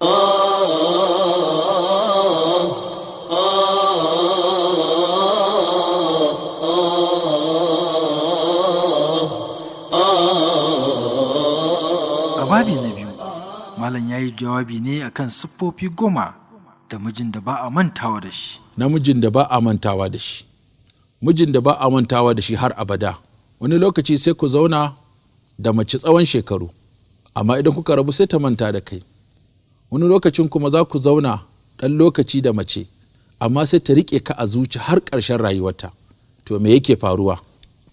A babi na biyu, Malam ya yi jawabi ne akan siffofi 10 da mijin da ba a mantawa da shi. Namijin da ba a mantawa da shi. Mijin da ba a mantawa da shi har abada. Wani lokaci sai ku zauna da mace tsawon shekaru, amma idan kuka rabu sai ta manta da kai. Wani lokacin kuma za ku zauna ɗan lokaci da mace, amma sai ta riƙe ka a zuci har ƙarshen rayuwarta. To me yake faruwa?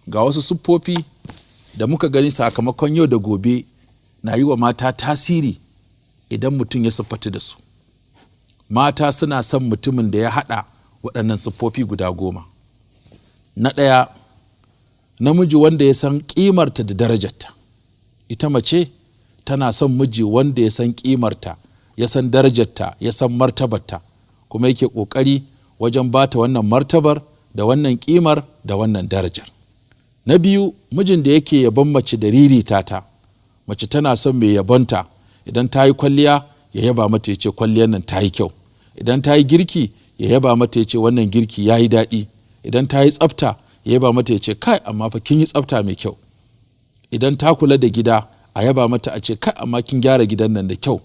Ga wasu siffofi da muka gani sakamakon yau da gobe na yi wa mata tasiri idan mutum ya siffatu da su. Mata suna son mutumin da ya haɗa waɗannan siffofi guda 10. Na ɗaya, namiji wanda ya san ƙimarta da darajarta. Ita mace tana son miji wanda ya san ƙimarta, ya san darajarta, ya san martabarta, kuma yake ƙoƙari wajen ba ta wannan martabar da wannan ƙimar da wannan darajar. Na biyu, mijin da yake yabon mace da ririta ta. Mace tana son mai yabonta, idan ta yi kwalliya ya yaba mata ya ce kwalliyar nan ta yi kyau. Idan ta yi girki ya yaba mata ya ce wannan girki ya yi daɗi. Idan ta yi tsafta ya yaba mata ya ce kai amma fa kin yi tsafta mai kyau. Idan ta kula da gida a yaba mata a ce kai amma kin gyara gidan nan da kyau.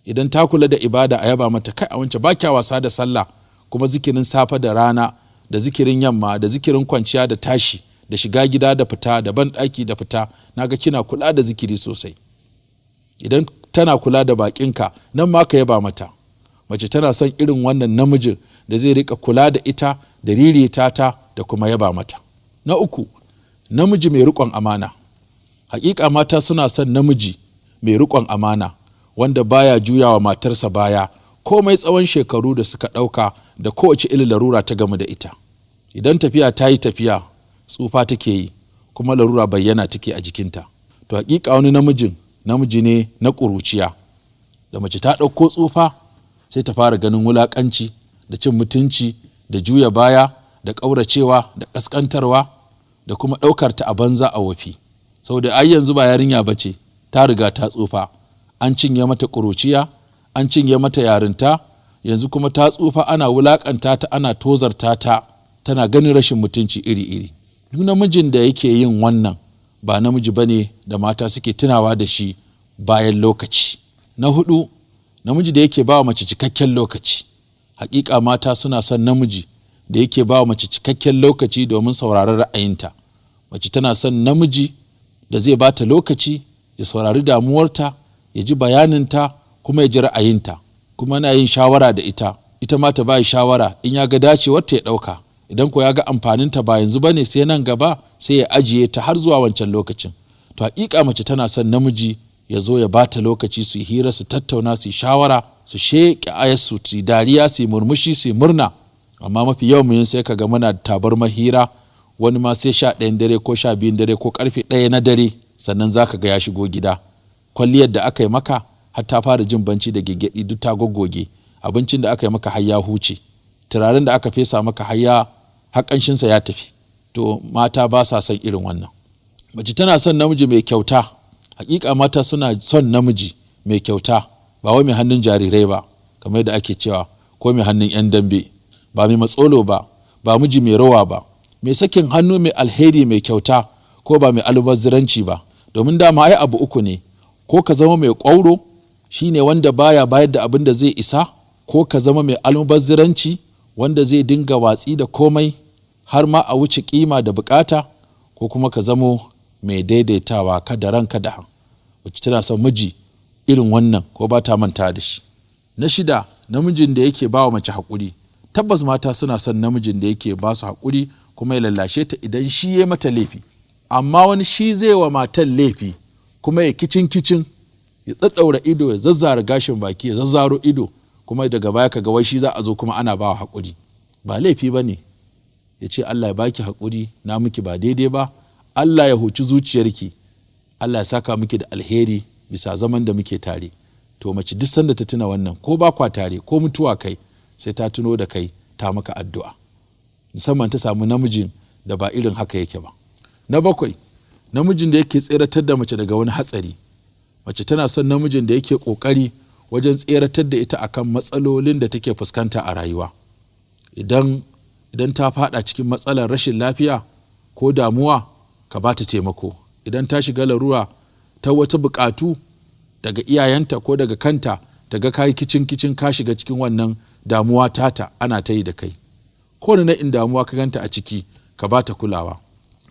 Idan ta kula da ibada a yaba mata kai a wance ba kya wasa da sallah, kuma zikirin safe da rana da zikirin yamma da zikirin kwanciya da tashi da shiga gida da fita da ban ɗaki da fita, naga kina kula da zikiri sosai. Idan tana kula da bakinka nan ma ka yaba mata. Mace tana son irin wannan namijin da zai rika kula da ita da ririta ta da kuma yaba mata. Na uku, namiji mai riƙon amana. Hakika mata suna son namiji mai riƙon amana wanda baya juyawa matarsa baya komai tsawon shekaru da suka ɗauka da kowace irin larura ta gamu da ita. Idan tafiya ta yi tafiya, tsufa take yi, kuma larura bayyana take a jikinta. To hakika wani namiji ne na ƙuruciya. Da mace ta ɗauko tsufa sai ta fara ganin wulaƙanci da cin mutunci da juya baya da ƙauracewa da ƙasƙantarwa da kuma ɗaukar ta a banza a wafi. Saboda ai yanzu ba yarinya ba ce, ta riga ta tsufa. An cinye mata ƙuruciya, an cinye mata yarinta, yanzu kuma ta tsufa ana wulaƙanta ta, ana tozarta ta, tana ganin rashin mutunci iri-iri. Duk namijin da yake yin wannan ba namiji bane da mata suke tunawa da shi bayan lokaci. Na hudu, namiji da yake bawa mace cikakken lokaci. Hakika mata suna son namiji da yake bawa mace cikakken lokaci domin sauraron ra'ayinta. Mace tana son namiji da zai bata lokaci ya saurari damuwarta, ya ji bayaninta, kuma ya ji ra'ayinta, kuma na yin shawara da ita. Ita ma ta bayi shawara, in ya ga dacewarta ya ɗauka. Idan ko ya ga amfaninta ba yanzu bane sai nan gaba, sai ya ajiye ta har zuwa wancan lokacin. To hakika mace tana son namiji ya zo ya bata lokaci su yi hira, su tattauna, su yi shawara, su sheƙe ayarsu, su yi dariya, su yi murmushi, su yi murna. Amma mafi yawan mu sai kaga muna da tabarmar hira, wani ma sai 11 dare ko 12 dare ko karfe 1 na dare sannan zaka ga ya shigo gida. Kwalliyar da aka yi maka har ta fara jin banci da gegedi duk ta goggoge. Abincin da aka yi maka har ya huce. Turaren da aka fesa maka har haƙanshinsa ya tafi. To mata ba sa son irin wannan. Mace tana son namiji mai kyauta. Hakika mata suna son namiji mai kyauta, ba wai mai hannun jarirai ba kamar yadda ake cewa, ko mai hannun 'yan dambe, ba mai matsolo ba, ba miji mai rawa ba, mai sakin hannu, mai alheri, mai kyauta, ko ba mai almubazziranci ba. Domin dama ai abu uku ne, ko ka zama mai ƙwauro shine wanda baya bayar da abin da zai isa, ko ka zama mai almubazziranci wanda zai dinga watsi da komai har ma a wuce kima da bukata, ko kuma ka zamo mai daidaitawa kada ranka da wacce tana son miji irin wannan ko ba ta manta da shi. Na 6, namijin da yake ba wa mace haƙuri. Tabbas mata suna son namijin da yake ba su haƙuri kuma ya lallashe ta idan shi ya mata laifi. Amma wani shi zai wa matan laifi kuma ya kicin ya tsaddaura ido, ya zazzara gashin baki, ya zazzaro ido, kuma daga baya ka ga wai shi za a zo kuma ana ba wa haƙuri. Ba laifi ba ne ya ce Allah ya baki haƙuri, na miki ba daidai ba, Allah ya huci zuciyarki, Allah ya saka miki da alheri bisa zaman da muke tare. To mace duk sanda ta tuna wannan, ko ba kwa tare ko mutuwa kai, sai ta tuno da kai ta maka addu'a. Musamman ta samu namijin da ba irin haka yake ba. Na 7, namijin da yake tseratar da mace daga wani hatsari. Mace tana son namijin da yake ƙoƙari wajen tseratar da ita akan matsalolin da take fuskanta a rayuwa. Idan ta fada cikin matsalar rashin lafiya ko damuwa, ka ba ta taimako. Idan ta shiga larura ta wata bukatu daga iyayenta ko daga kanta, ta ga kayi kicin ka shiga cikin wannan damuwa tata, ana ta yi da kai. Ko na in damuwa ka ganta a ciki, ka ba ta kulawa.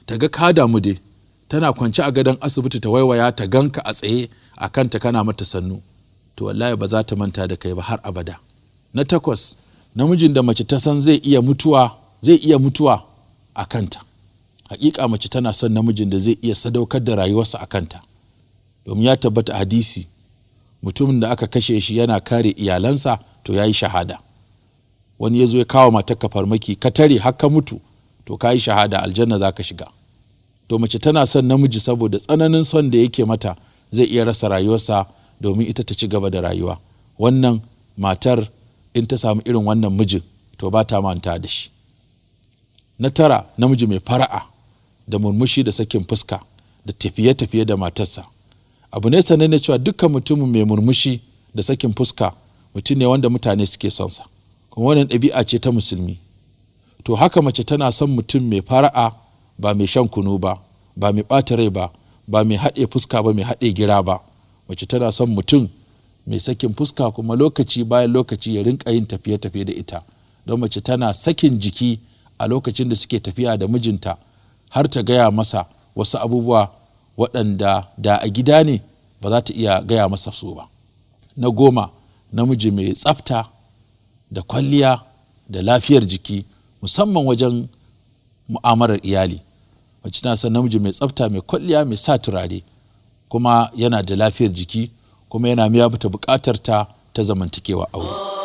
Ta ga ka damu dai, tana kwance a gadon asibiti ta waiwaya ta ganka a tsaye a kanta kana mata sannu, to wallahi ba za ta manta da kai ba har abada. Na 8, namijin da mace ta san zai iya mutuwa a kanta. Hakika mace tana son namijin da zai iya sadaukar da rayuwarsa a kanta, domin ya tabbata a hadisi, mutumin da aka kashe shi yana kare iyalansa to ya yi shahada. Wani ya zo ya kawo matarka farmaki, ka tare har ka mutu, to ka yi shahada, aljanna za ka shiga. To mace tana son namiji saboda tsananin son da yake mata zai iya rasa rayuwarsa domin ita ta ci gaba da rayuwa. Wannan matar in ta samu irin wannan mijin, to ba ta manta da shi. Na 9, namiji mai fara'a da murmushi da sakin fuska da tafiye-tafiye da matarsa. Abu ne sananne cewa dukkan mutumin mai murmushi da sakin fuska mutum ne wanda mutane suke son sa, kuma wannan ɗabi'a ce ta musulmi. To haka mace tana son mutum mai fara'a, ba mai shan kunu ba, ba mai ɓata rai ba, ba mai haɗe fuska ba, mai haɗe gira ba. Mace tana son mutum mai sakin fuska, kuma lokaci bayan lokaci ya rinka yin tafiye-tafiye da ita, don mace tana sakin jiki a lokacin da suke tafiya da mijinta, har ta gaya masa wasu abubuwa waɗanda da a gida ne ba za ta iya gaya masa su ba. Na 10, namiji mai tsafta da kwalliya da lafiyar jiki, musamman wajen mu'amalar iyali. Mace tana son namiji mai tsafta, mai kwalliya, mai sa turare, kuma yana da lafiyar jiki, kuma yana biya mata buƙatar ta zamantakewa aure.